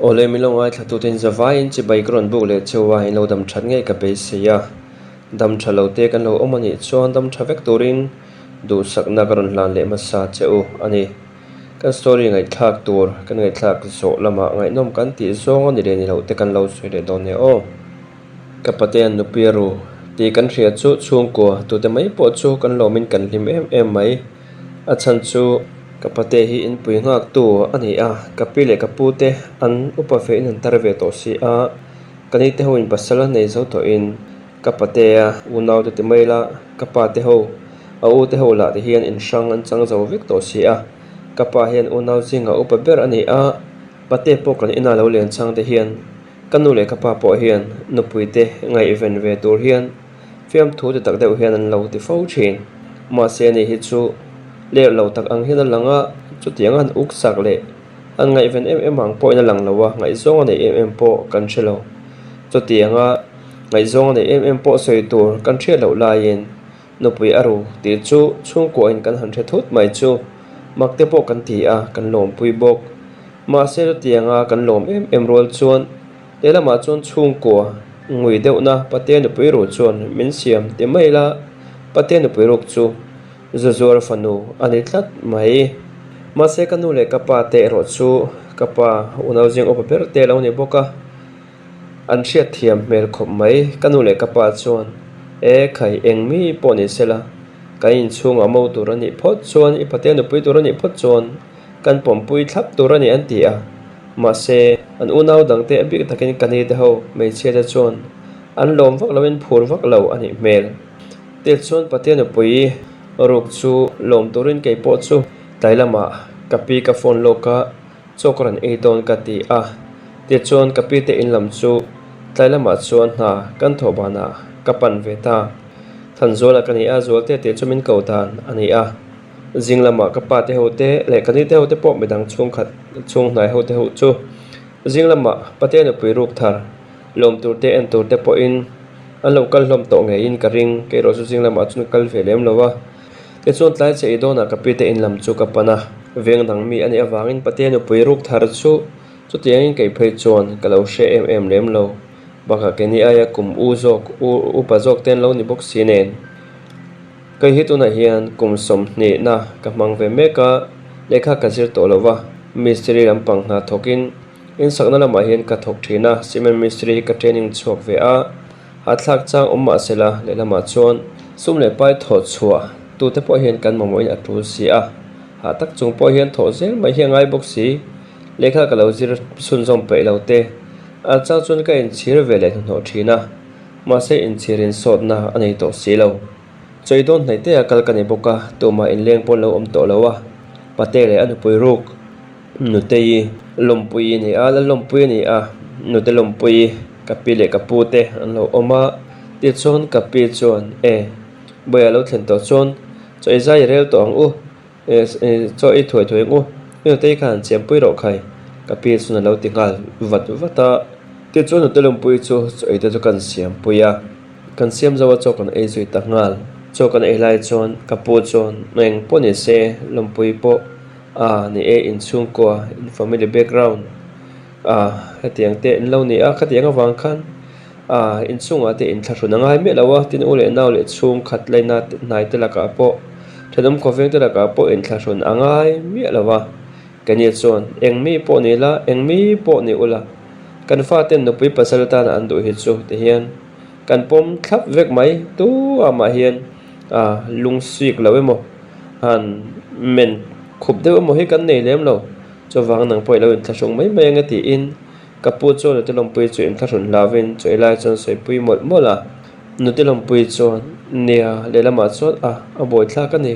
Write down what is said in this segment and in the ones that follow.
ole milong ai thatu tin zawai in chi background bu le chewa in lo dam that nge ka pe sia dam thalo te kan lo omani chon dam thavek turin du sakna karon lan le ma sa cheu ani kan story ngai thak tur kan ngai thak so lama ngai nom kan ti zong ani re ni lo te kan lo sui le don ne o kapaten nu piru ti kan thria chu chhungkaw tu te mai po chu kan lo min kan lim em mai a chan chu kapate hi in pui ngak tu ani a kapile kapute an upa fe in tarve to si a kani te ho in pasala nei zo to in kapate a unaw te maila kapate ho a u te ho la te hian in sang an chang zo vek to si a kapa hian unaw zinga upa ber ani a pate po kan ina lo len chang te hian kanu le kapa po hian nupui te ngai event ve tur hian fiam thu te tak deuh hian an lo ti fo thin ma se ni hi chu le lo tak ang hian langa chu tiang an uk sak le an ngai ven em ang po ina lang lawa ngai zong ani em po kan thelo chu tianga ngai zong ani em po soi tur kan thria lo la yin nupui aru ti chu chhungkaw in kan han the thut mai chu makte po kan ti a kan lom pui bok ma se tianga kan lom em rol chuan lelama chuan chhungkaw ngui deuh na pathian nupui ro chuan min siam ti mai la pathian nupui rok chu zuar Fanu ani tlat mai ma se kanu le kapa te ro chu kapa unaw jing opa ber te lo ni boka an thiat thiam mel khop mai kanu le kapa chuan e khai engmi po ni sela kain chhunga mo turani phot chuan I pathian nupui turani phot chuan kan pompui thlap turani an ti a ma se an unaw dangte abi takin kani te ho mei che ta chuan an lom vak loin phur vak lo ani mel te chuan pathian nupui ruk chu lom turin kei po chu tailama kapi ka phone loka chokran e don ka ti a te chuan kapi te in lam chu tailama chuan na kan thobana kapan veta thanzola kani a zol te te chumin kaudan ani a jinglama kapa te hote le kani te hote po medang chhungkhat chung nai hote ho chu jinglama pathian nupui ruk thar lom tur te en tur te po in an local lom to nge in ka ring ke ro chu jinglama chun kal velem lowa te chuan tlai che idona kapi te in lam chu kapana veng dang mi ani awangin pathian nupui ruk thar chu tiangin kei phei chuan kalo she em lem lo baka keni aya kum u zok u pa zok ten lo ni bok sinen kai hituna hian kum som ni na ka mang ve meka lekha kazir to lova mystery lampang na thokin in sakna lama hian ka thok thina cement mystery ka training chok ve a hatlak chang umma sela le lama chuan sum le pai tho chua tu te po hian kan mamoin atu si a ha tak chung po hian tho zel mai hiangai bok si lekha ka lo zir sun zom pe lo te a chang chun ka in chir vele no thina ma se in chirin sot na ani to si lo choi don nei te akal kani boka to ma in leng pon lo om to lo wa pate le anu pui ruk nu te yi lompui ni a la lompui ni a nu te lompui kapi le kapu te an lo oma ti chon kapi chon boya lo thlen to chon choi zai rel to ang u choi thoi ngu nu te kan chem pui ro khai kapi chun lo ti ngal vata ti chon nu te lompui chu choi te chu kan siam puya kan siam zawa cho kan ei zui ta ngal cho kan ei lai chon kapu chon meng po ni se lompui po ni in chhungkaw in family background hatiang te in lo ni a khatiang awang khan in chunga te in thlarun angai me lawa tin ule naw le chung khat leina nai te laka po thadam ko veng te laka po in thlarun angai me lawa kani chon engmi po ni la engmi po ni ula kan fa ten no pui pasalta na andu hi chu te hian kan pom thlap vek mai tu ama hian lung sik lawe mo han men khup de mo hi kan nei lem lo cho wang nang poi lo in thlasung mai mai nga ti in kapu cho no telom pui chu in thlasun lavin cho ilai chon soi pui mol mola no telom pui chon nia le lama chon a boi thla ka ni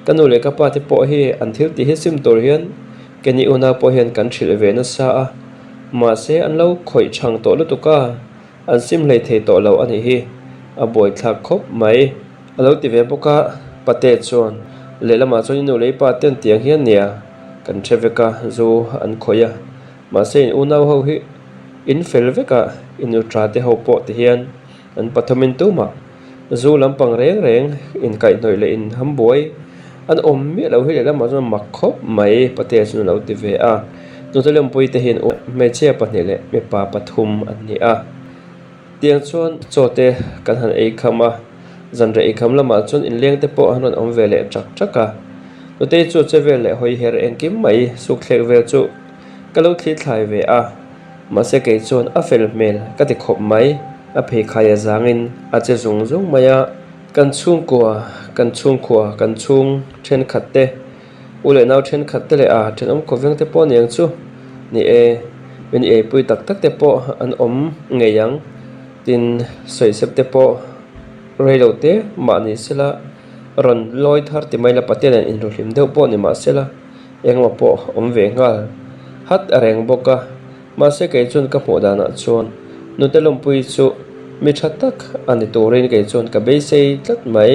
kanu le kapa te po hi an thil ti hi sim tor hian keni una po hian kan thil ve na sa a ma se an lo khoi chang to lu tuka an sim lei thei to lo ani hi a boi thla khop mai alo ti ve boka pate chon le lama chon nu le pa ten tiang hian nia kan theveka zu an khoya ma se in unaw ho hi in fel veka in utra te ho po te hian an pathamin tu ma zu lampang reng in kai noi le in hamboi an om mi lo hi le lama chon makhop mai pate chun lo ti ve a nu te lom pui te hin me che pahnih leh mipa pathum an ni a tiang chuan chote kan han ei khama zanre ei kham lama chuan in leng te pawh han om ve leh trak traka nu te chu che vel leh hoi her engkim mai suk thlek vel chu kalo thli thlai ve a ma se ke chuan a fel mel ka ti khop mai a phei khai zangin a che zung zung maya kan chhungkwa kan chung then khatte ule nau then khatte le a then om khoveng te pawh niang chu ni e min e pui tak tak te pawh an om ngeyang tin soi sep te pawh reilo te ma ni sela ron loi thar ti mai la paten in ro hlim deuh pawh ni ma sela engma pawh om ve ngal hat areng boka ma se ke chun ka hmu dana chuan nu te lom pui chu mi tha tak ani turin ke chuan ka be sei tlat mai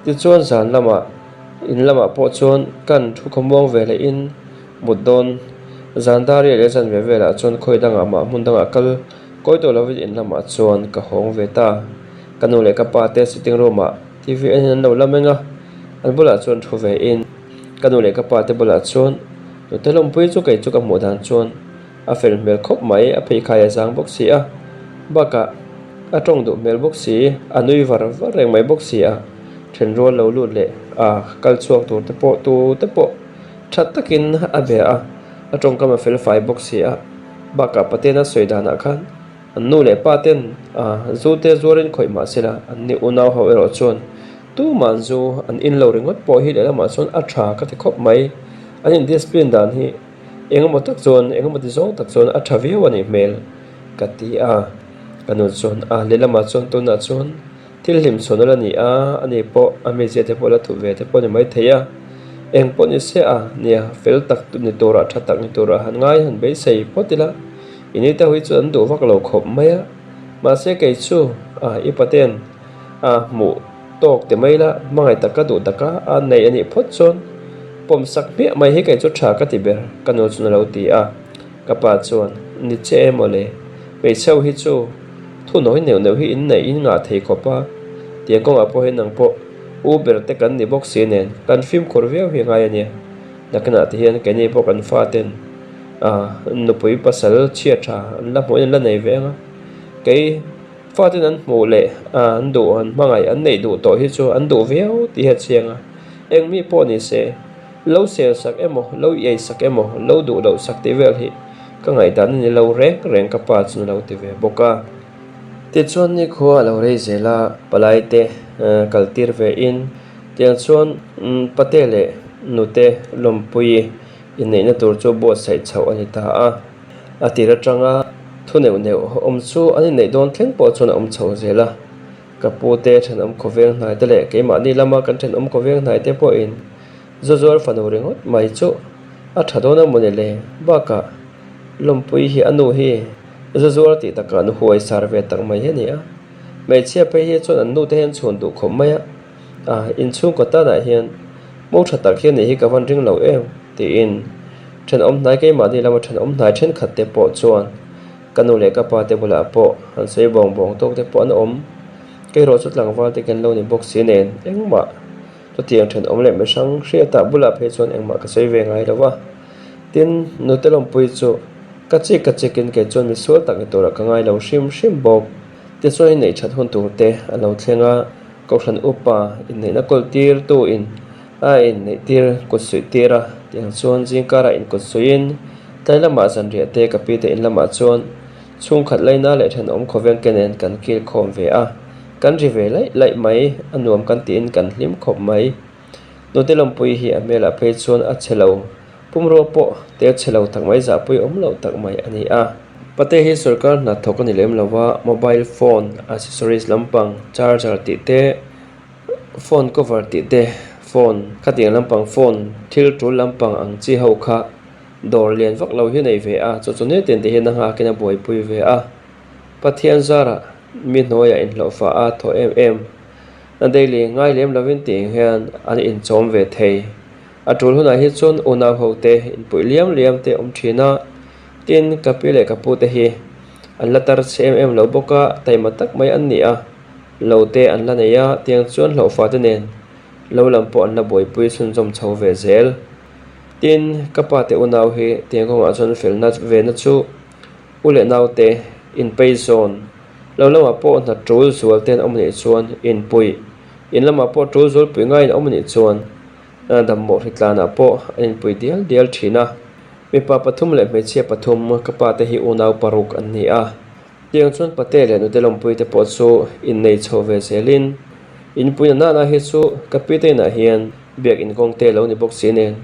ti chuan zan lama in lama pawh chuan kan thu khomwang ve le in mudon zandari le zan ve vela chuan khoi danga ma mun danga kal koi to lovit in lama chuan ka hong ve ta kanu le ka pa te sitting room a tv an lo lamenga an bula chuan thu ve in kanu le ka pa te bula chuan nu te lom pui chu ke chu ka hmu dan chuan a fel mel khop mai a phei khai zang bok si a baka a tong du mel bok si anui var reng mai bok si a then ro lo lut le a kal chuak tur te pawh tu te pawh that takin a be a tong kama fel fai bok si a baka patena soidana khan nu le paten zute zorin khoi ma sela an ni unaw ho ero chuan tu manzu an in lo ringot po hi le ma chuan a tha ka ti khop mai an in discipline dan hi engemaw tak chuan engemaw ti zong tak chuan a tha viau ani hmel ka ti a kanu chuan le lama chuan tuna chuan thil hlim chhonala ni a ani pawh a me je te pawh la thu ve te pawh ni mai theia eng pawh ni se a nia fel tak tu ni tura tha tak ni tura han ngai han be sei potila ini ta hui chu an du vak lo khop mai a ma se ke chu i paten mu tok te mai la mangai taka du taka a nei ani phot chon pom sak mi mai he ke chu tha ka ti ber kanu chu lo ti a ka pa chuan ni che mole pe chau hi chu thu noi neu hi in nei in nga thei khopa tiang kong apo he nang po uber te kan ni box nen kan film khor veu hi ngai ani nakna ti hian ke ni po kan fa ten nu pui pasal chia tha la mo la nei venga ke fa ten an mo le an du an mangai an nei du to hi chu an du veu ti ha chianga eng mi po ni se lo sel sak emo lo ye sak emo lo du lo sak ti vel hi ka ngai dan ni lo reng ka pa chu lo ti ve boka ti chuan ni khuwa lo rei zela palai te kaltir ve in tiang chuan patele nute lompui in nei na tur chu bo sai chho ani ta a tira tanga thu neu om chu ani nei don thleng po chuna om chho zela ka pu te than om khoveng hnai te le ke ma ni lama kan than om khoveng hnai te po in zuar Fanu ringot mai chu a thadona monele baka lompui hi anu hi zuar ti taka nu huai sarve tak mai he ni a mai chia pe hi chon an nu te hen chhun du khom mai a in chung ko ta na hian mo tha tak hian ni hi ka van ring lo em ti in then om nai ke ma ni lama then om nai then khat te po chuan kanu le ka pa te bula po an sei bong tok te po an om ke ro chut lang wal te kan lo ni box nen engma to tiang then om le me sang hria ta bula phe chuan engma ka sei ve ngai lawa tin nu te lom pui chu ka chekin ke chuan mi sual tak ni tora ka ngai lo hrim bok ti chuan nei that hun tur te a lo thlenga ko hran upa in nei na kol tir tu in in nei tir ko sui tira tiang chuan jingkara in ko suin tailama zan ria te ka pi te in lama chuan chung khat laina le than om khoveng kenen kan kil khom ve a kan ri ve lai mai anuam kan ti in kan hlim khop mai no te lom pui hi amela pe chuan a chelo pumro po te chelo tak mai za pui om lo tak mai ani a pate hi sarkar na thokani lem lawa mobile phone accessories lampang charger ti te phone cover ti te phone khatiang lampang phone thil tul lampang ang chi ho kha dor lian vak lo hi nei ve a chu ne ten te hin nga kena boi pui ve a pathian zara mi noya in lo fa a tho na daily ngai lem lovin ti hian an in chom ve thei atul huna hi chon una hote in pui liam te thina tin kapile kapu te hi an latar cmm lo boka taima tak mai an ni a lo te an la neya tiang chuan lo fa te nen lo lam po an la boi pui sun jom chho ve zel tin kapa te unaw hi tiang ko chuan fel na ve na chu ule naw te in pay zone lo lama po na trul zual ten omni chuan in pui in lama po trul zual pui ngai omni chuan dam mo hitlana po in pui dial thina mi pa pathum le me che pathum kapa te hi unaw paruk an ni a tiang chuan pate le nu te lom pui te po chu in nei chove selin in pui na hi chu kapite na hian biak in kong te lo ni box inen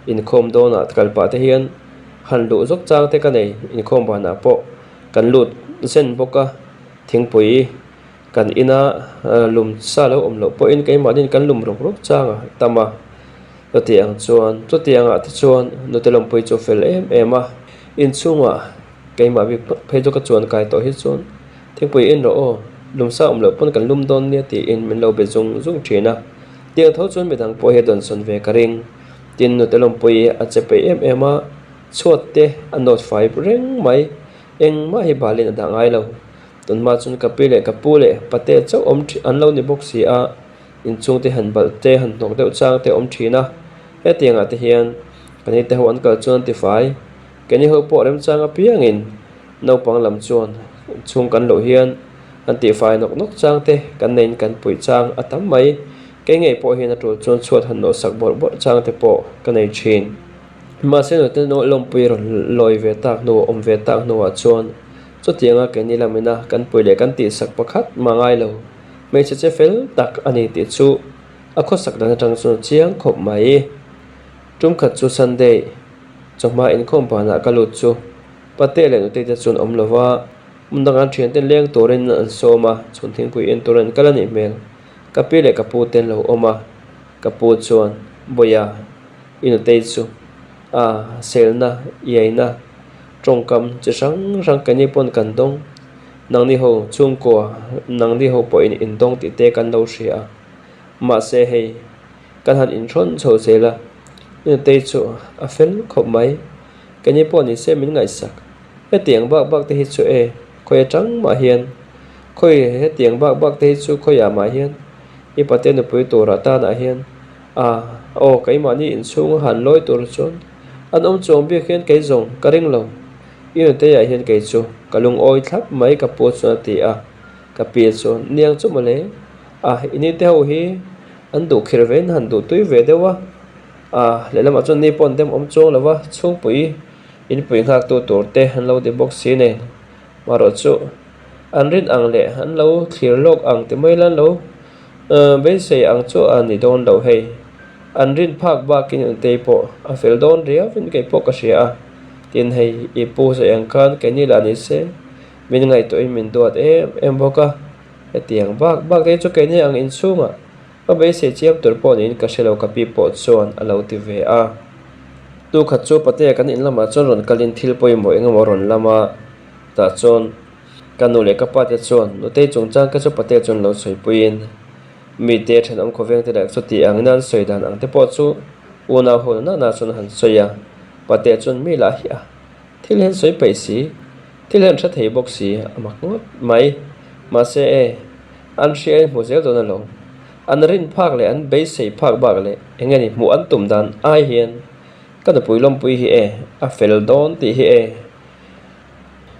in khom do na kalpa te hian han lu zok chang te ka nei in khom ba na po kan lut zen boka thingpui kan ina lum sa lo om lo po in kai ma din kan lum rok rok changa tama to tiang chuan to tianga te chuan no te lom pui chu fel ema in chunga kai ma bi phei ka chuan kai to hi chuan thingpui in ro o lum sa om lo pon kan lum don ne ti in min lo be zung thina tiang tho chuan mi dang po he don son ve karing tin no te lom pui a che pe ema chuat te anot 5 reng mai eng ma hi balin da ngai lo ton ma chun kapile kapule pate chau om an lo ni box hi a in chung te han bal te han nok deuh chang te om thina he tianga te hian kani te ho an kal chuan ti fai kani ho po rem chang a piangin no pang lam chuan chung kan lo hian an ti fai nok chang te kan nein kan pui chang atam mai cái ngày po hian atul chuan chuat han no sak bor chang te po kanei thin ma se no te no lom pui ro loi ve tak no om ve tak no a chuan chu tianga ke ni lamina kan pui le kan ti sak pakhat mangai lo me che fel tak ani ti chu a kho sak dan tang chu chiang khop mai tum khat chu sunday choma in khom pa na kalut chu pate le no te te chun om lova mundangan thian ten leng torin an soma chun thing pui en toran kalani mel kapile kapu ten lo oma kapu chuan boya inu te chu selna yeina trongkam chi rang kani pon kan dong nang ni ho chhungkaw nang ni ho po in dong ti te kan lo ria ma se hei kan han in thon chho sela inu te chu a fel khop mai kani pon ni se min ngai sak he tiang bak te hi chu e khoi tang ma hian khoi he tiang bak te hi chu khoi ya ma hian i paten no pui tora ta na hian o kai ma ni in chung han loi tur chon an om chong bi khen kai zong karing lo i te ya hian kai chu kalung oi thap mai ka po chu ti a ka pi chu niang chu male ini te ho hi an du khirven han du tui ve dewa le lama chon ni pon dem om chong lawa chung pui in pui ngak tu tur te han lo de box ne maro chu an rin ang le han lo thlir lok ang te mai lan lo be se ang chu ani don lo hei an rin phak ba kin te po a fel don ria vin ke po ka sia tin hei I pu se ang kan ke ni la ni se min ngai to min dot em boka e tiang bak te chu ke ni ang in chunga a be se chiap tur po ni ka selo ka pi po chuan a lo ti ve a tu khat chu pate kan in lama chon ron kalin thil poi mo engemaw ron lama ta chon kanu le ka pa te chon no te chung chang ka chu pate chon lo soi puin mi te then am kho veng te dak chu ti ang nan soi dan ang te po chu una ho na chon han soya pate chon mi la hi a thil hen soi pai si thil hen tha thei bok si amak ngot mai ma se an share mo zel don lo an rin phak le an be sei phak bak le engani mu an tum dan ai hian ka pui lom pui hi a fel don ti hi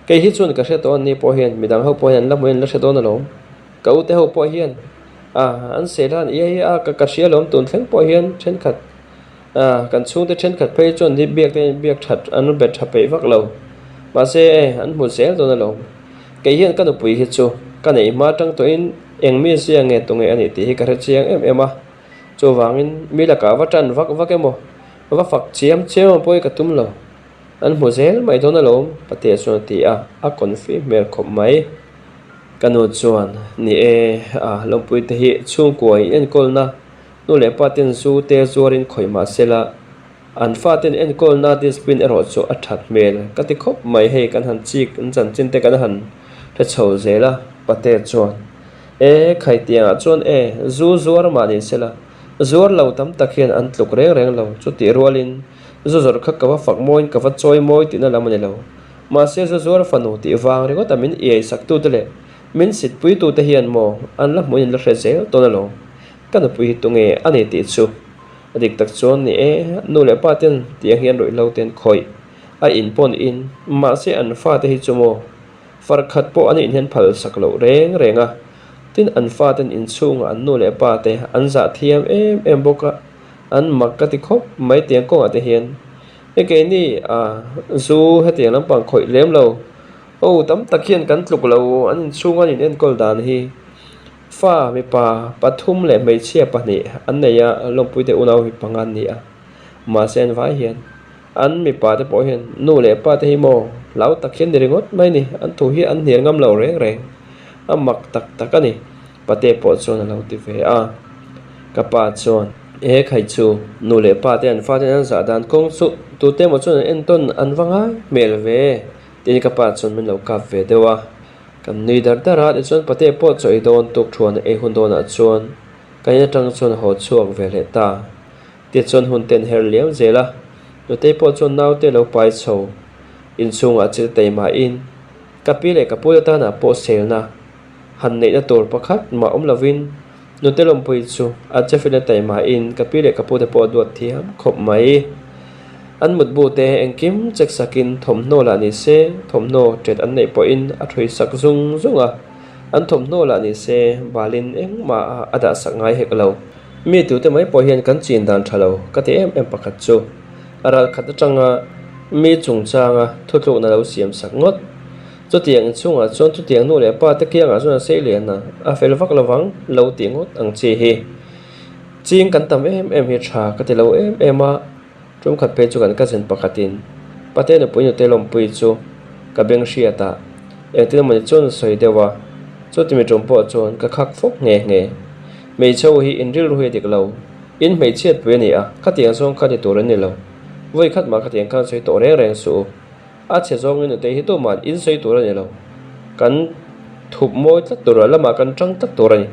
cái hít chuan ka hre ton ni po hian midang ho po hian lamuin la hre don lo kau te ho po hian an se lan ye ka hria lom tun thleng po hian then khat kan chung te then khat phei chuan ni biak that an bet tha pe vak lo ma se an mu sel don lo cái hian ka pui hi chu ka nei ma tang to in eng mi sia nge tu nge ani ti hi ka hre chiang em a chu wangin mi la ka wa tan vak emo wa fak chiam poi ka tum lo an mu zel mai don lo pate chuan ti a confirm mer khop mai kanu chuan ni lompui te hi chhungkaw en kolna nu le paten zu te zuarin khoima sela an faten en kolna discipline ero chu a that mel ka ti khop mai hei kan han chik an chan chin te kan han tha chho zela pate chuan khai tia chuan zuar mani sela zuar lo tam takhian an tluk reng lo chu ti rualin zuzor kha ka fak moin ka choi moi ti na lamani lo ma se zuar fanu ti wang ringo tamin sak tu tele min sit pui tu te hian mo an la moin la hre zel to na lo kan pui tu nge ani ti chu adik tak chuan ni nu le pa ten tiang hian roi lo ten khoi a in pon in ma se an fa te hi chumo farkhat po ani hian phal sak lo reng renga tin an fa ten in chunga an nu le pa te an za thiam em boka an makka ti khop mai tiang ko ate hian ke ni zu hetiang lampang khoi lem lo tam takhian kan tluk lo an chunga ni en kol dan hi fa mi pa pathum le mei chia pani an neya longpui te unau hi pangan ni ma sen vai hian an mi pa te po hian nu le pa te hi mo lau takhian ni ringot mai ni an thu hi an hniar ngam lo reng reng mak tak tak ani pate po chon lo ti ve ka pa chon khai chu nu le pa te an fa te an za dan kong chu tu te mo chon en ton an wanga mel ve tin ka pa chon min lo kap ve dewa kan ni dar dara de chon pate po choi don tuk thuan hun don a chon kai tang chon ho chuak ve le ta ti chon hun ten her liam zela tu te po chon nau te lo pai chho in chung a chil te ma in kapi le kapu ta na po sel na han nei na tor pakhat ma lovin nu te lom pui chu a che file te ma in kapi le kapu te po duat thiam khop mai an mut bu te engkim chek sakin thomno la ni se thomno tret an nei po in a thui sak zunga an thomno la ni se balin ma ada sak ngai hek lo mi tu te mai po hian kan chin dan thalo ka te em pakhat chu aral khat atanga mi chungchanga thutlu na lo siam sak ngot chu tiang chunga chon chu tiang nu le pa te kia nga chuna sei len na a fel vak lawang lo tingot ang chi hi ching kan tam em hi tha ka te lo ema tum khat pe chu kan ka chen pakhatin pate na puin te lom pui chu ka beng hriata eng te mani chon soi dewa chu ti mi tum po chon ka khak phok nge mei chho hi in ril hui dik lo in mei chet pe ni ka tiang song ka ti tur ni lo voi khat ma ka tiang kan soi to reng su a che zong in te hi to man in soi tur ni lo kan thup moi tlat tur lama kan tang tak tur ni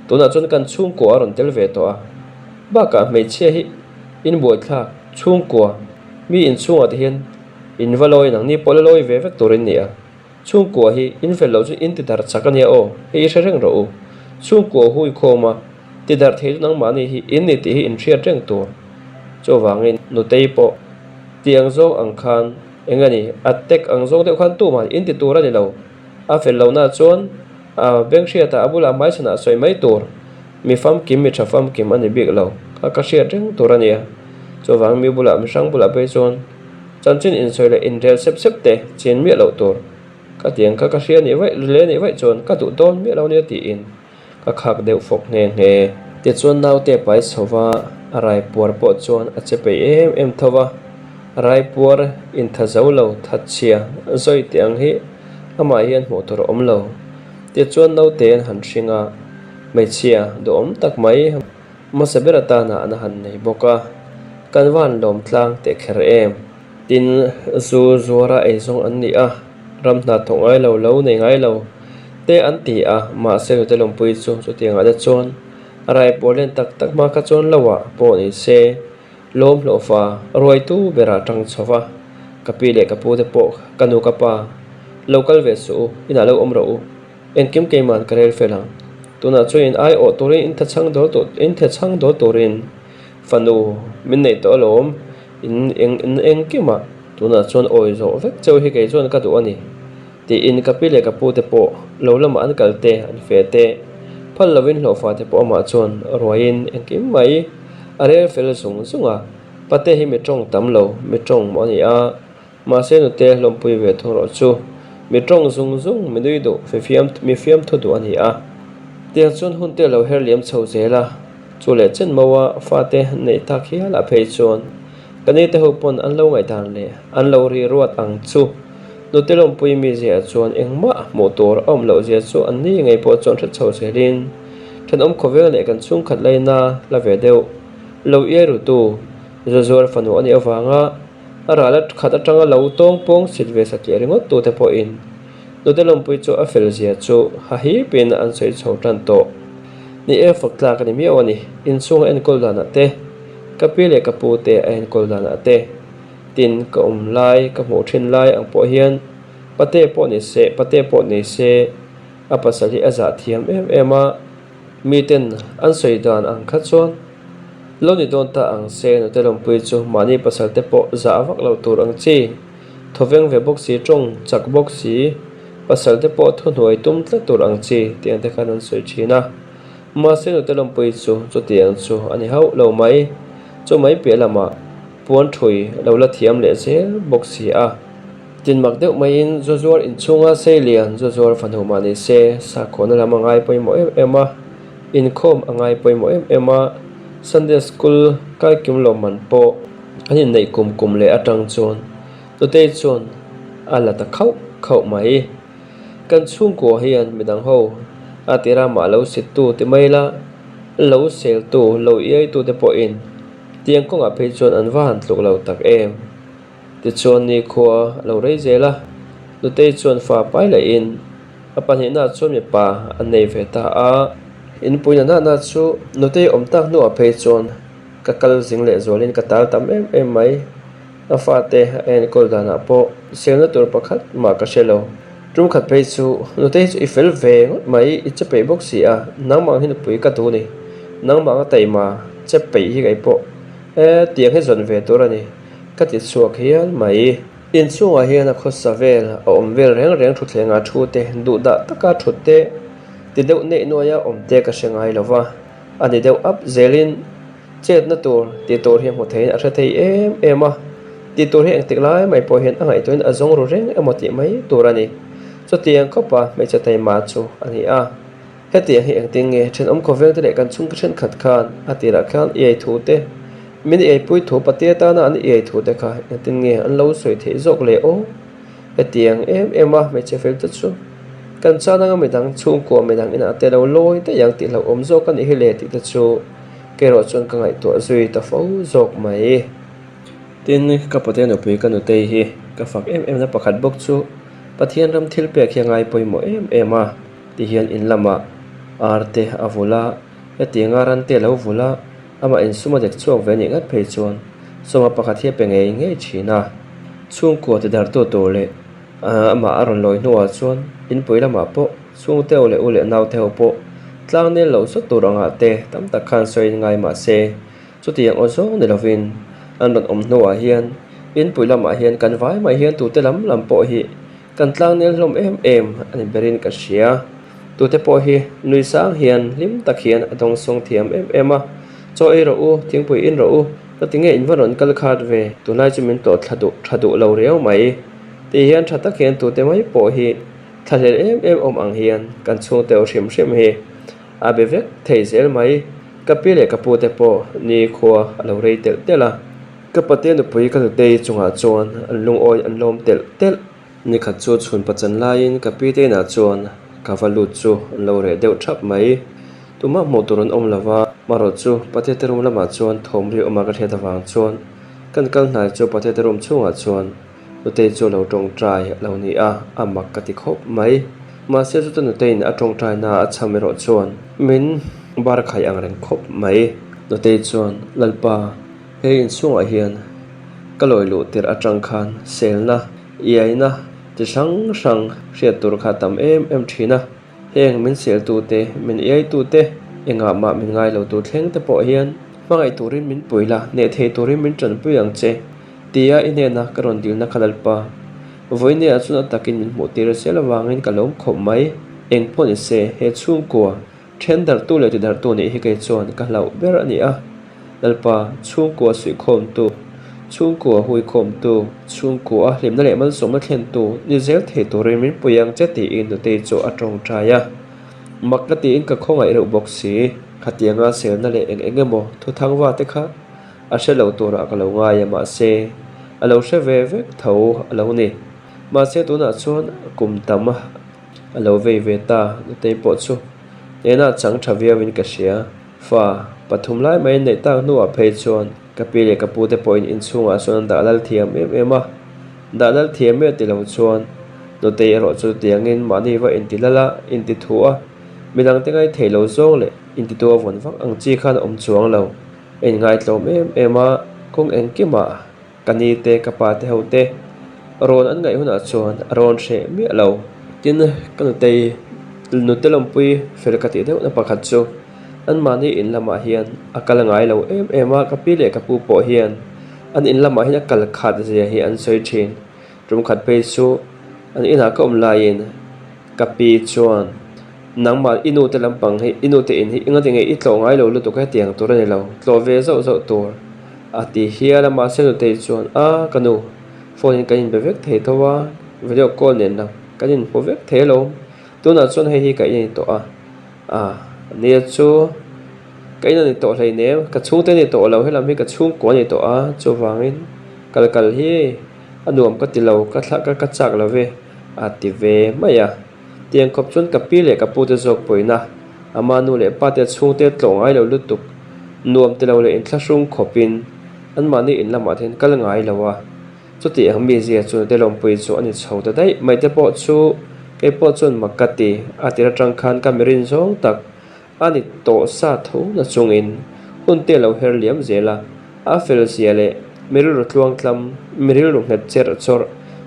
tuna chon kan chung ko aron tel ve to ba ka mei che hi in boi thla Chhungkaw mi in chunga te hian in valoi nang ni pololoi ve vek turin ni Chhungkaw hi in velo chu in ti dar chakania hi reng ro Chhungkaw huikhawma ti dar thei nang mani hi in ni ti hi in thria reng tur cho wangin nu tei po tiang zo ang khan engani atek ang zo te khan tu man in ti tur ani lo a fel lo na chon a beng hria ta abula mai chana soi mai tur mi fam kim mi thafam kim ani bik lo ka hria reng tur ani cho wang mi bula mi sang bula pe chon chan chin in soi le in rel sep te chen mi lo tur ka tiang ka hria ni vai le ni vai chon ka tu don mi lo ni ti in ka khak deu fok nge ti chon nau te pai sowa arai puar po chon a che pe em thowa rai puar in tha zo lo that chia zoi tiang hi ama hian mo tor om lo ti chon nau te han hringa mai chia do om tak mai ma sabera ta na an han nei boka kan van lom tlang te kher tin zuara e zong an ni ram na thong ai lo nei ngai lo te an ti ma se te lom pui chu tianga da chon rai polen tak ma ka chon lawa po ni se lom lo fa roi tu bera tang chowa kapi le kapu te po kanu ka pa local ve su ina lo om ro en kim ke man karel felang tuna chuin ai o turin in the chang do turin Fanu min nei to lom in kima tuna chon oi zo vek cheu hi ke chon ka du ani ti in kapi le kapu te po lo lama an kalte an fe te phal lovin lo fa te po ma chon roin en kim mai are fel sunga pate hi mi tong tam lo mi tong mo ni ma se no te lom pui ve thoro chu mi tong zung mi dui do fe fiam thu du ani tiang chon hun te lo her liam chho zela chu le chen mawa fa te nei ta khia la phei chon kani te ho pon an lo ngai dan le an lo ri ruat ang chu no te lom pui mi zia chon engma motor om lo zia chu an ni ngai po chon that chho selin than om khovel le kan chung khat leina la ve deu lo ye ru tu zuar Fanu ani awanga aralat khata tanga lo tong pong silve sakya ringot tu te po in no te lom pui chu a fel zia chu ha hi pin an soi chho tan to ni fakla ka ni mi oni in chung en kol dana te kapi le kapu te en kol dana te tin ka lai ka mo thin lai ang po hian pate po ni se apasali aza thiam ema miten an soi dan ang khat chon lo ni don ta ang se no te lom pui chu mani pasal te po za vak lo tur ang chi thoveng ve bok si tong chak bok si pasal te po thu noi tum tla tur ang chi tiang te khanon soi china ma se no te lom pui chu tiang chu ani hau lo mai chu mai pe lama puan thui lo la thiam le zel bok si a tin mak deuh mai in zuar in chunga se lian zuar Fanu mani se sa khona lama ngai poi mo ema in khom angai poi mo ema Sunday school kai kim lo man po ani nei kum le atang chon to te chon ala ta khau mai kan chung ko hian midang ho atira ma lo sit tu te mai la lo sel tu lo ei tu te po in tiang kong a pe chon an van tluk lo tak em ti chon ni kho lo rei zela to te chon fa pai la in apan hi na chon mi pa an nei ve ta a in puina na chu note om tak no a pe chon ka kal jing le zolin ka tal tam em mai a fa te en kol dana po selna tur pakhat ma ka shelo tum khat pe chu note chu ifel ve mai I che pe bok si a nang ma hin pui ka tu ni nang ma tai ma che pe hi gai po tiang he zon ve tur ani ka ti chuak hian mai in chunga hian a khosa vel a om vel reng thu thlenga thu te du da taka thu te ti deuh nei noya om te ka sengai lova ani deuh up zelin chet na tur ti tur hi mo thein a tha thei ema ti tur hi engtik lai mai po hen angai toin azong ru reng emoti mai turani so tiang khopa mai cha thei ma chu ani a he tiang hi engting nge then om khovel te le kan chung chen khat khan atira khan ei thu te min ei pui thu patia ta na an ei thu te kha engting nge an lo soi thei jok le o he tiang ema mai che fel ta chu kan cha na midang chung ko midang ina te lo loi te yang ti lo om zo kan hi le ti te chu ke ro chon ka ngai to zui ta fo zok mai tin ka paten opui kan u te hi ka fak na pakhat bok chu pathian ram thil pe khia ngai poi mo ema ti hian in lama arte avula e ti ngaran te lo vula ama in suma dek chuak ve ni ngat phei chon soma pakhat hi pe ngei china chung ko te dar to le ama aron loi nuwa chuan in poilama po chung te ole ule nau theo po tlang ne lo so turanga te tam tak khan soi ngai ma se chu tiang ozo ne lovin an ron om nuwa hian in poilama hian kan vai mai hian tu te lam po hi kan tlang ne lom em ani berin ka sia tu te po hi nui sang hian lim tak hian adong song thiam ema cho e ro u thing pui in ro u ta tinge in varon kal khat ve tu lai chumin to thadu lo reu mai ti hian tha tak hian tu te mai po hi thale om ang hian kan chung te hrim hi a be vek thei zel mai kapile kapu te po ni kho alo rei tel la kapate no pui ka te chunga chon an lung oi an lom tel ni khat chu chhun pachan lain kapite na chon kavalu chu an lo re deuh thap mai tuma motoron om lawa maro chu pate terum lama chon thomri oma ka theta wang chon kan kal hnai chu pate terum chunga chon tu te chu lo tong trai lo ni a amak ka ti khop mai ma se chu tu te in a tong trai na a chamero chon min bar khai ang ren khop mai tu te chon lalpa he in sunga hian kaloi lu tir atang khan selna iaina ti sang hriat tur kha tam em thina heng min sel tu te min ei tu te enga ma min ngai lo tu thleng te po hian mangai turin min puila ne thei turin min tran puyang che tia inena karon dil na khalalpa voine achuna takin min motir selawangin kalom khom mai engpon se he chung ko tender tu le ti dar tu ni hi kai chon ka lau ber ani a lalpa chung ko sui khom tu chung ko huikhawmtu chung ko a hlim na le man som na thlen tu ni zel the tu re min puyang che ti in te chu atong traya makna ti in ka khongai ro box si khatianga sel na le engemo thu thangwa te kha a shelo tu ra ka lo nga ya ma se alo she ve tho alo ni ma se tu na chon kum tama alo ve ta te po chu ena chang thavia win ka sia fa pathum lai mai nei ta nu a phei chon kapile kapu te point in chunga son da dal thiam ema da dal thiam me ti lo chon no te ro chu tiangin mani wa in tilala in ti thua midang te ngai thelo zong le in ti to von vak ang chi khan om chuang lo en ngai tlom ema kong engkima kani te kapa te hote ron an ngai huna chon ron she mi lo tin kan te no te lom pui fer ka ti de na pakhat chu an mani in lama hian akal ngai lo ema kapi le kapu po hian an in lama hian akal khat zia hi an soi thin rum khat pe su an ina ka lain kapi chuan nangmal inu te lampang hi inu te in hi inga tinge I tlo ngai lo lu tu ka tiang tur ani lo tlo ve zo zo tur ati hiala ma se te chuan a kanu phone kan be vek the towa video call nen na kanin po vek the lo tuna chuan hei hi ka in to a ne chu cái này tổ này nè cái chung tên này tổ lâu hay làm cái chung của này tổ cho vangin kal kal hi anuam cái tilo cái thắc cái chak là về ti về mày tiền cọp chun cái pi lệ cái pu te jok poina ama nu lệ pa te chung te tlong ai lo lutuk nuam tilo lệ in classroom khopin an mani in lama then kal ngai lawa chu ti ang mi zia chu te lom pui chu ani chho ta dai mai te po chu cái po chun makati atira tang khan kamerin zong tak ani to sa tho na chungin hunte lo her liam zela a fel siale miril ro tluang tlam miril ro ngat cher chor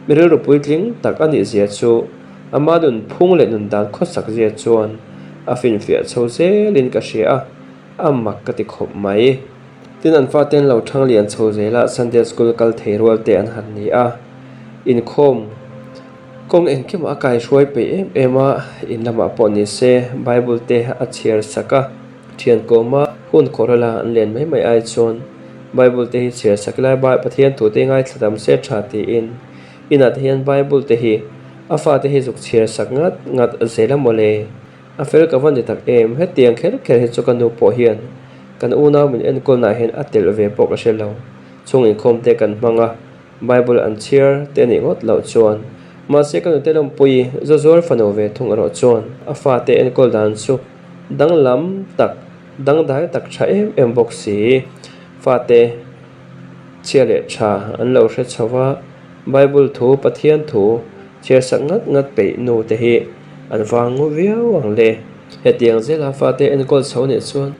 miril ro puitling tak ani zia chu amadun phung le nun dan kho sak zia chuan a fin fia chho se lin ka shia amak ka ti khop mai tin an fa ten lo thang lian chho zela Sunday school kal theirwal te an han ni in khom kong engkim akai shoi pe ema in lama poni se bible te a chiar saka thian koma hun korala an len mai mai ai chon bible te hi chiar sakla ba pathian tu te ngai thladam se thati in at hian bible te hi afa te hi zuk chiar sak ngat zela mole a fel ka van de tak em he tiang kher kher hi chu kanu po hian kan una min en kol na hen atel ve pok a shelo chung in khom te kan manga bible an chiar te ni ngot lo chuan ma se kan te lom pui zuar Fanu ve thung ro chuan a fa te en kol dan chu dang lam tak dang dai tak tha em bok si fa te chiale tha an lo hre chawa bible thu pathian thu che sak ngat pe nu te hi an wangu viau ang le he tiang zela fa te en kol chho ne chuan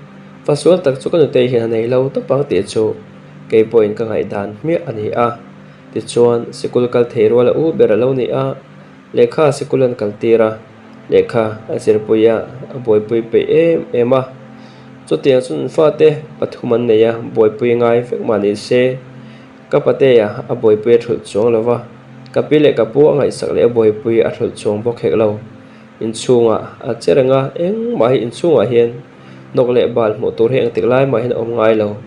fa sual tak chu kan te hi nei lo to pang te chu ke point ka ngai dan mi ani ti chuan sikul kal theirwal u beralo ni lekha sikulan kal tira lekha asir puya boy pui pe ema chu tiang chun fa te pathuman ne ya boy pui ngai fek mani se kapate ya a boy pui thul chong lawa kapile kapu ngai sak le boy pui a thul chong bok hek lo in chunga a cherenga eng mai in chunga hian nok le bal mo tur heng tiklai mai hin om ngai lo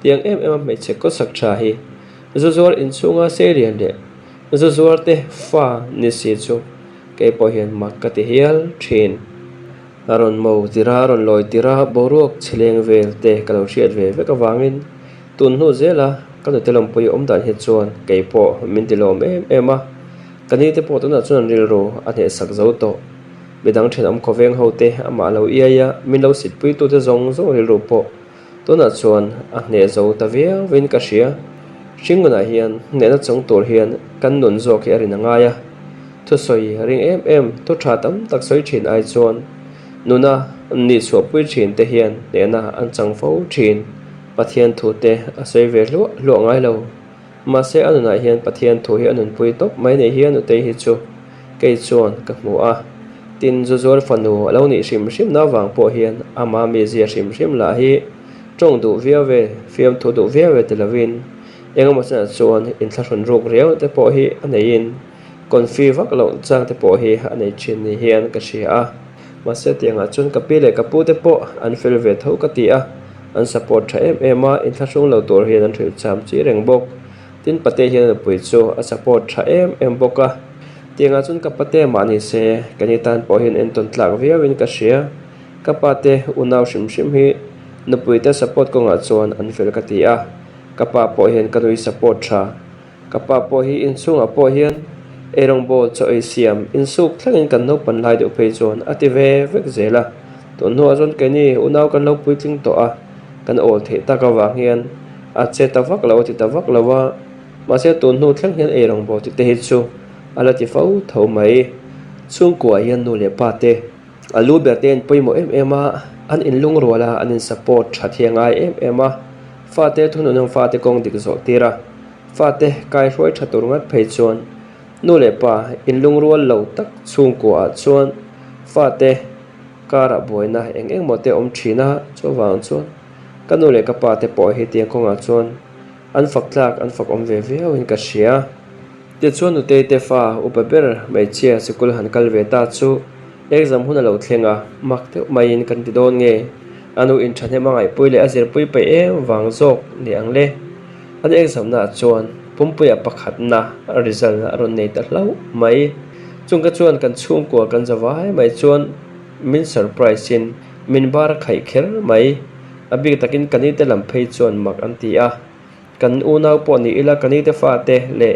tiang em me che ko sak tha hi zuar in chunga serian de zuar te fa ni si chu ke po hian makati hial thin aron mo tira ron loi tira borok chileng vel te kalo riat ve ka wangin tun hu zela kan telom pui om dan he chuan ke po min tilom ema kani te po tuna chuan ril ro ane sak zo to bedang then am khoveng hote ama lo ia min lo sit pui tu te zong ril ro po tuna chuan ane zo ta vin ka ria Chinguna hian nena chong tur hian kan nun zo ki arin angaya thu soi ring em to tha tam tak soi thin ai chuan nuna ni chho pui thin te hian nena an chang fo thin pathian thu te a soi ve lo ngai lo ma se anuna hian pathian thu hi anun pui top mai ne hian te hi chu ke chuan ka mu tin zuar Fanu lo ni sim na wang po hian ama mi zia sim la hi tong du ve fiam thu du ve te lavin engama sa chuan in thlarun ruk reu te po hi anein konfi vak lo chang te po hi anei chin ni hian ka ria ma se tianga chun kapi le kapu te po an fel ve tho ka ti an support tha ema in thlarung lo tur hian an thil cham chi reng bok tin pate hian pui chu a support tha boka tianga chun ka pate mani se kani tan po hian en ton tlak viawin ka ria ka pate unaw shim hi na pui te support ko nga chuan an fel ka ti kapa po hian kanui support tha kapa po hi in chunga po hian erong bol cho asiam in suk thlangin kan no pan lai de pe chon ative vek zela to no azon keni unaw kan lo puitling to kan ol the ta ka wa hian a che ta vak lo ti ta vak lawa ma se to no thlang hian erong bol ti te hi chu ala ti fau tho mai chung kwa hian nu le pa te alu berten poimo ema an in lung rola an in support tha thiangai ema fate thunun fate kong dik zo tira fate kai roi thatur ngat phei chuan nu le pa in lung rual lo tak chung ko chuan fate kara boina eng mote thina chowang chuan kanu le ka pa te po hi tiang konga chuan an faklak an fak om ve in ka hria te chuan ute te fa upaber mai chia sikul han kal ve ta chu exam hun lo thlenga makte mai in kan ti don nge anu in thane mangai puile azir pui pe wang zok ni angle an exam na chuan pumpuya pakhat na result aron nei ta hlau mai chungka chuan kan chhungkaw kan zawai mai chuan min surprise in min bar khai kher mai abi takin kanite lam phei chuan mak anti a kan unaw po ni ila kanite fa te le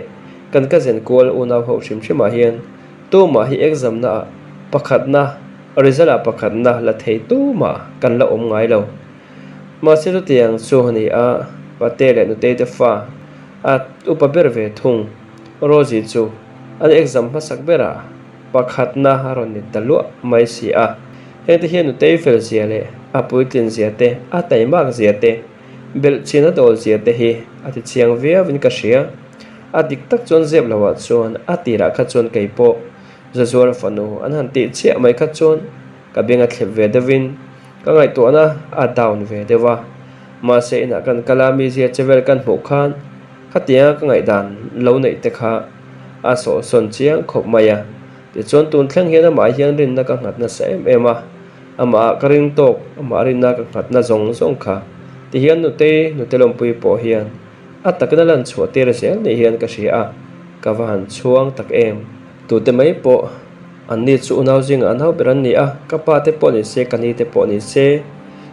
kan ka zen kol unaw ho shim shima hian tu ma hi exam na pakhat na result a pakhat na la thei tu ma kan la om ngai lo ma se tu tiang chu ni a patele nu te te fa at upaber ve thung rozi chu an exam ma sakbera pakhat na haron ni talu mai si a hete hian nu te fel sia le apuitin zia te a taimak zia te bel china dol zia te hi ati chiang via vin ka hria a dik tak chuan zep lawa chuan a tira kha chuan keipo zuar fanu an han ti chia mai kha chuan ka benga thlep ve devin ka ngai to na a down ve dewa ma se ina kan kalami zia chevel kan hmu khan khatia ka ngai dan lo nei te kha a so son chiang khop maya ti chuan tun thleng hian ma hian rin na ka ngat na sem ema ama karing tok ama rin na ka ngat na zong kha ti hian nu te lom pui po hian a takna lan chhuate ra sel nei hian ka hria ka van chuang tak em tu te mai po an ni chu naw jing an hau beran ni a ka pa te po ni se kani te po ni se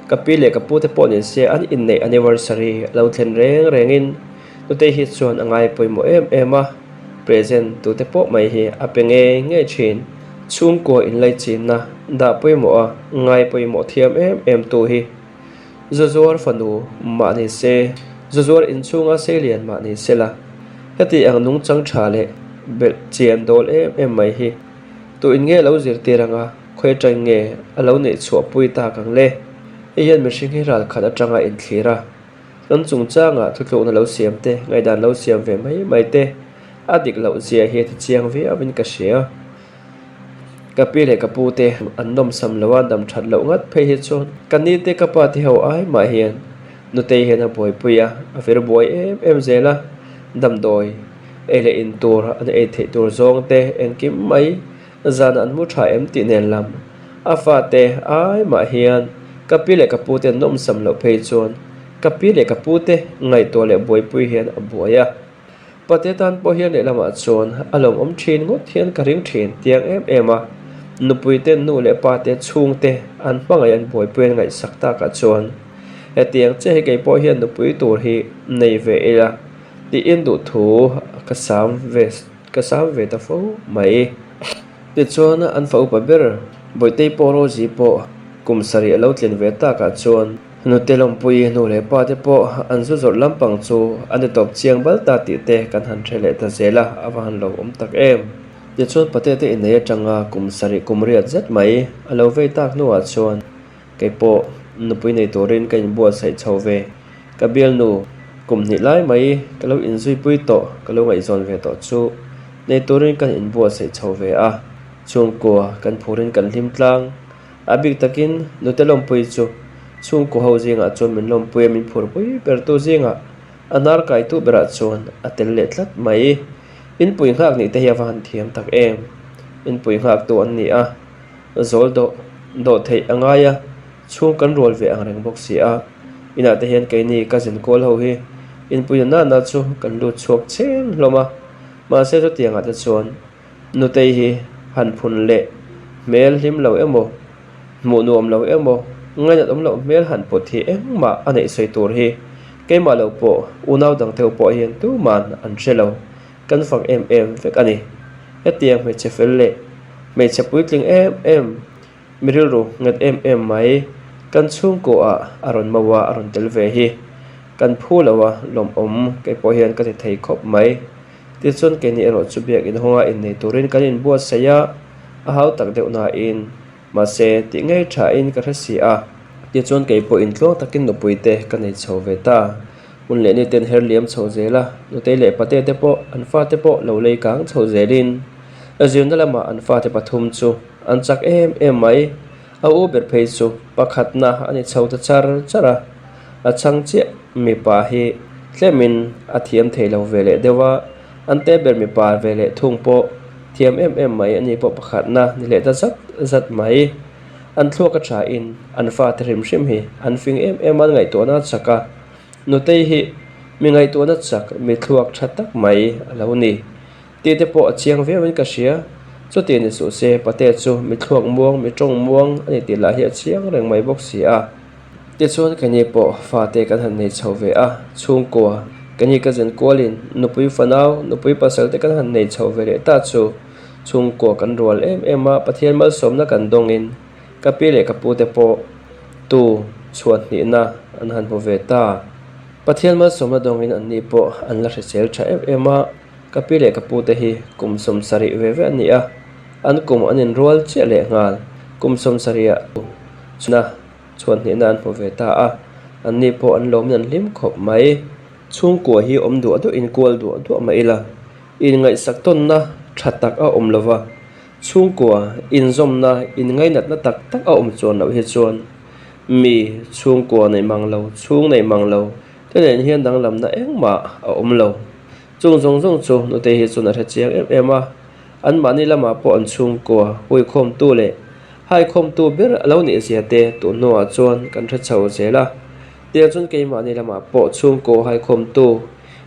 ka pi le ka pu te po ni se an in nei anniversary lo thlen rengin tu te hi chuan angai poimo ema present tu te po mai hi apenge nge thin chhungkaw in lai chin na da poimo a ngai poimo thiam em tu hi zuar fanu ma ni se zuar in chunga se lian ma ni sela heti ang nung chang tha le bel chian dol em mai hi tu in nge lo zir te ranga khoi tang nge alo nei chho pui ta kang le hian mi hring hi ral khat atanga in thlira kan chung changa thutlo na lo siam te ngai dan lo siam ve mai te adik lo zia hi thi chiang ve avin ka hria ka pi le ka pu te an nom sam lawa dam that lo ngat phei hi chon kani te ka pa ti ho ai ma hian nu te hian a boy puya a fer boy em zela dam doi ele in tur an e the tur zong te en kim mai zan an mu tha em ti nen lam a fa te ai ma hian ka pi le ka pu te nom sam lo phei chon ka pi le ka pu te ngai to le boy pui hian a boya patetan po hian le lama chon alom om thin ngot hian ka ring thin tiang ema nupui te nu le pa te chung te an pangai an boy puen ngai sakta ka chon he tiang che ke po hian nupui tur hi nei ve ela ti in du thu ka sam ve ta fo mai ti chon an fa upa ber boy te po ro ji po kum sari lo tlen ve ta ka chon nu te long pui nu le pa te po an zu zor lampang chu an top chiang bal ta ti te kan han thele ta zela awan lo om tak em ye chon pate te in nei atanga kum sari kumria zet mai alo ve tak nu a chon ke po nu pui nei torin kan bo sai chove ka bel nu kum ni lai mai ka lo in zui pui to ka lo ngai zon ve to chu nei torin kan in bo sai chove a chungkaw kan phurin kan hlim tlang abik takin nu te lom pui chu chhungkaw ho zinga chon min lom pui min phur pui per tu zinga anar kai tu bera chon atel le tlat mai in pui ngak ni te hi van thiam tak em in pui ngak tu an ni a zol do thei angaya chung kan rol ve ang reng bok si a ina te hian ke ni ka zen kol ho hi in pui na chu kan lu chok chen loma ma se to tianga te chon nu te hi han phun le mel him lo emo monu om lo emo ngai na lo mel han pot hi ma anei sei tur hi ke ma lo po unaw dang theu po hian tu man an chelo kan fak em vek ani hetiang me che fel le me che puitling em miril ru ngat em mai kan chhungkaw a aron mawa aron tel ve hi kan phulawa lom om ke po hian ka thei khop mai ti chon ke ni ero chu biak in honga in nei turin kan in buat saya a hau tak deuh na in ma se ti ngai tha in ka rasi a ti chon ke po in tlo takin no puite kan nei chove ta un le ni ten her liam chho zela nu te le pate te po an fa te po lo lei kang chho zelin azin na lama an fa te pathum chu an chak em mai a u ber phei chu pakhat na ani chhota chara a chang che mi pa hi tlemin a thiam theilo vele dewa ante ber mi pa vele thung po thiam mai ani po pakhat na ni le ta zat mai an thluak a tha in an fa thrim hrim hi an fing an ngai to na chaka nu tei hi mi ngai to na chak mi thluak thatak mai alo ni ti te po chiang ve wen ka sia chu ti ni su se pate chu mi thluak muang mi tong muang ani ti la hi chiang reng mai bok sia ti chuan kani po fa te kan han nei chhove a chhungkaw kani ka zen kolin nupui fanau nupui pasal te kan han nei chhove le ta chu chhungkaw kan rol a pathian mal somna kan dongin kapi le kapu te po tu chuan ni na an han bo ve ta pathian mal somna dongin an ni po an la hresel tha a kapi le kapu te hi kum som sari ve ani a an kum anin rol che le ngal kum som saria chuna chuan ni na an bo ve ta a an ni po an lom nan lim khop mai chhungkaw hi om du adu in kol du mai la in ngai sak ton na thatak a om lova chhungkaw in zom na in ngai nat na tak a om chon lo hi chuan mi chhungkaw nei manglo chung nei manglo te len hian dang lam na engma a om lo chung chu nu te hi chuna tha chiang a an mani lama po an chhungkaw huikhawmtu le huikhawmtu ber alo ni sia te tu no a chuan kan tha chho zela te chun ke mani lama po chhungkaw huikhawmtu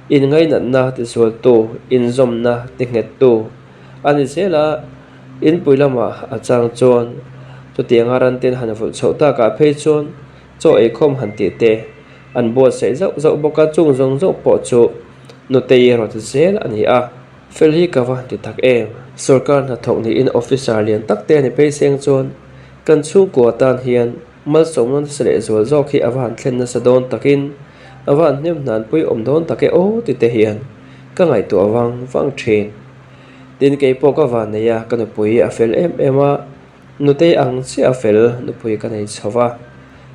in ngai nat na ti sol tu in zom na ti nget tu ani zela in puilama a chang chuan chu tianga ran ten han vul chhota ka phei chuan cho ei khom han ti te an bo sei zau boka chung zo po chu nu te ro te zel ani a fel hi ka van ti tak sarkar na thok ni in officer lian tak te ni pe seng chuan kan chhungkaw tan hian mal somnon sele zol zo khi awan thlen na sadon takin awan nem nan pui om don take o ti te hian ka ngai tu awang wang thin tin ke po ka van ne ya kan pui a fel a nu te ang si a fel nu pui ka nei chawa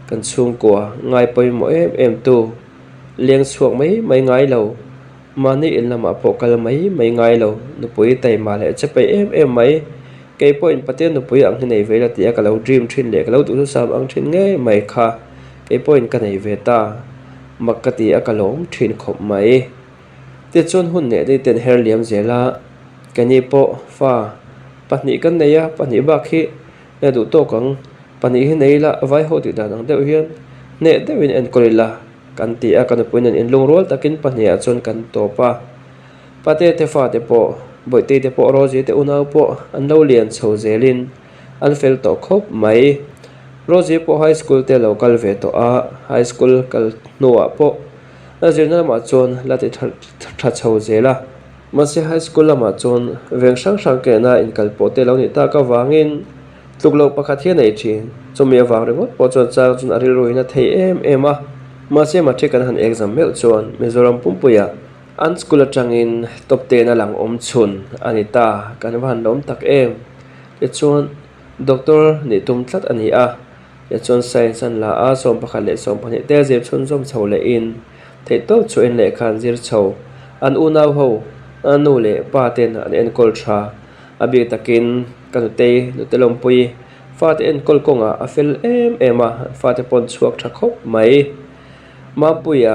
kan chhungkaw ngai poi mo tu leng chuak mai ngai lo mani in lama po kal mai ngai lo nu pui tai ma le che pe mai ke point paten nu pui ang nei vela ti ka lo dream thin le ka lo tu sam ang thin nge mai kha ke point ka nei ve ta makati a ka lom thin khop mai ti chon hun ne de ten her liam zela kani po fa pahni kan neya pahni ba khi na du to kang pani hi nei la vai ho ti da nang deuh hian ne deuhin en kolila kan ti a kan puinen in lung rol takin pahnia chon kan to pa pate te fa te po boite te po roji te unau po an lo lian chho zelin an fel to khop mai roji po high school te local ve to a high school kal nuwa po na zirna ma chon la te tha chho zela masi high school lama chon veng sang ke na in kal po te lo ni ta ka wangin tluklo pakhat hian ei thi chumi awang rengot po chon chang chun aril roina thei a mase ma thekan han exam mel chuan mizoram pumpuya an school atangin top 10 a lang om chun anita kan van lom tak e chuan doctor ni tum tlat ani a e chuan science an la a som pakhat le som pani te zir chun som chho le in thei to chu en le khan zir chho an unau ho anu le pa ten an en kol tha abi takin kan te lom pui fa te en kol konga a fel a fa te pon chuak tha khop mai ma puya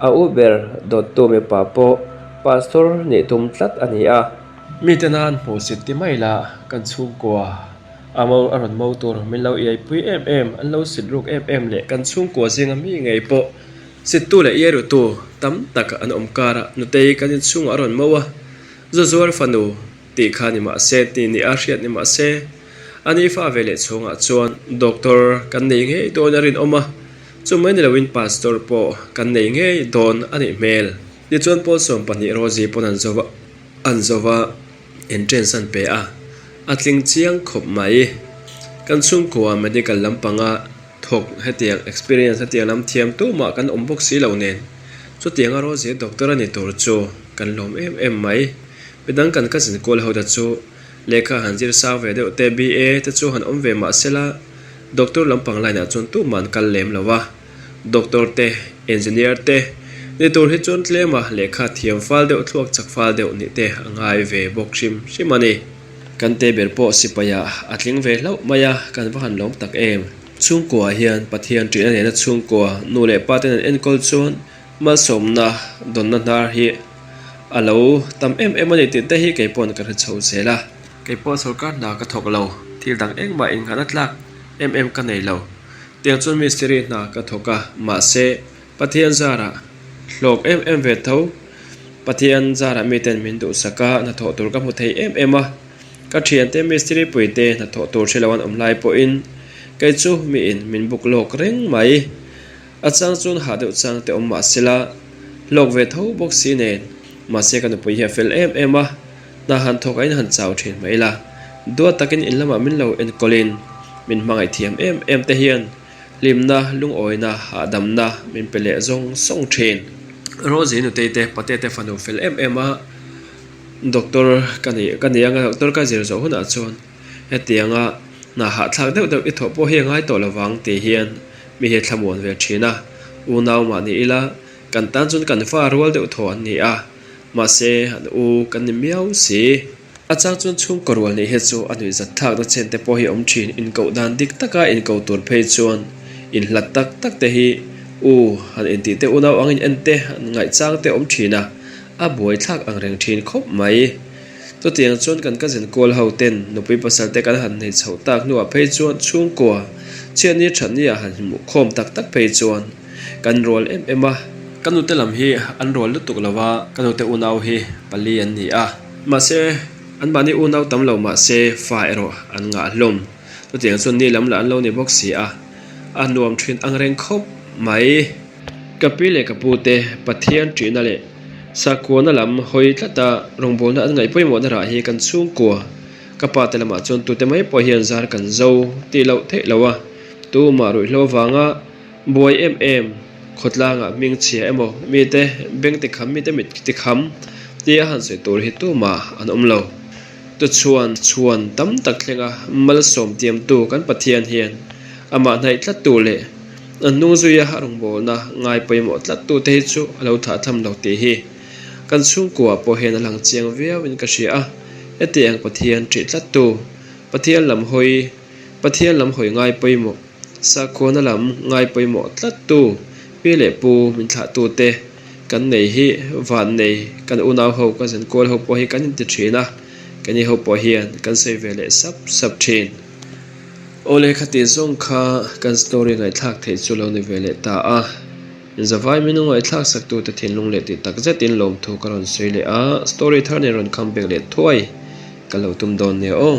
a uber dot to me papo pastor ni tum tlat ani a mi tenan po sit ti mai la kan chhungkaw amo aron motor min lo ei pui an lo sit ruk le kan chhungkaw zinga mi ngei po sit tu le yeru tu tam tak an omkara nu tei kan chung aron mowa zuar fanu ti khani ma se ti ni a hriat ni ma se ani fa vele chunga chuan doctor kan nei nge donarin oma chumai ni lawin pastor po kan nei nge don ani mel ni chuan po som pani roji pon an zowa entrance an pe a atling chiang khop mai kan chhungkaw medical lampanga thok hetiang experience hetiang lam thiam tu ma kan ombok si lo nen chu tianga roji doctor ani tur chu kan lom mai pedang kan ka sin kol hoda chu lekha hanjir sa ve de te ba te chu han om ve ma sela doctor lampang laina chon tu man kal lem lawa doctor te engineer te ni tur hi chon tlema lekha thiam fal de thluak chak fal de ni te angai ve bokshim shimani kan te ber po sipaya atling ve lo maya kan va han lom tak em chhungkaw hian pathian trin ane na chhungkaw nu le paten an enkol chuan ma somna donna nar hi alo tam em ani ti te hi ke pon ka chho sela ke po sarkar na ka thok lo thil dang engma in ngana tlak em ka nei lo tiang chun mistri na ka thoka ma se pathian zara hlok em ve tho pathian zara miten min du saka na tho tur ka mu thei em a ka thian te mistri puite na tho tur thelawan omlai po in kai chu mi in min buk lok reng mai achang chun ha deuh chang te om ma sela lok ve tho bok si nen ma se kan pui hi fel em a na han thok ain han chaw thin mai la do takin in lama min lo en kolin min mangai thiam em te hian limna lung oina ha damna min pele zong song thin rozi nu te patete fanu fel em a doctor kani anga doctor ka zir zo huna chon hetianga na ha thak deuh i tho po hi ngai to lawang te hian mi he thamon ve thina u naw ma ni ila kan tan chun kan fa rual deuh tho an ni a ma se han u kan miau si achang chun chung korwal ni he chu anui zat thak da chen te po hi om thin in ko dan dik taka in ko tur phei chuan in hlat tak te hi u han en ti te u naw angin ente ngai chang te om thina a boi thak ang reng thin khop mai to tiang chon kan ka zen kol ho ten nupui pasal te kan han nei chho tak nu a phei chuan chhungkaw chen ni than ni a han mu khom tak phei chuan kan rol em a kanu te lam hi an rol lu tuk lawa kanu te u naw hi pali an ni a ma se an bani u naw tam lo ma se fa ero an nga hlom to tiang chon ni lam la an lo ni bok si a nuam thin ang reng khop mai kapile kapute pathian trina le sakona lam hoi tlata rongbol na an ngai poimo na ra hi kan chhungkaw kapa te lama chon tu te mai po hian zar kan zo ti lo the lawa tu ma roi hlo wanga boi em khotlanga ming chia emo mi te beng te kham mi te mit te kham ti han se tur hi tu ma an om lo tu chuan tam tak thlenga mal som tiam tu kan pathian hian ama nai tlat tu le an nung zuya rongbol na ngai poimo tlat tu te chu alo tha tham lo te hi kan chhungkaw po hen alang chiang viau in ka hria etiang pathian tri tlat tu pathian lam hoi ngai poimo sakona lam ngai poimo tlat tu pile pu min thla tu te kan nei hi van nei kan unaw ho ka zen kol ho po hi kan in ti thina kani ho po hian kan sei vele sap thin ole khati zong kha kan story ngai thak thei chu lo ni vele ta a zawai minu ngai thak sak tu te thin lung le ti tak zetin lom thu karon sei le a story thar ne ron comeback le thuai kalo tum don ne o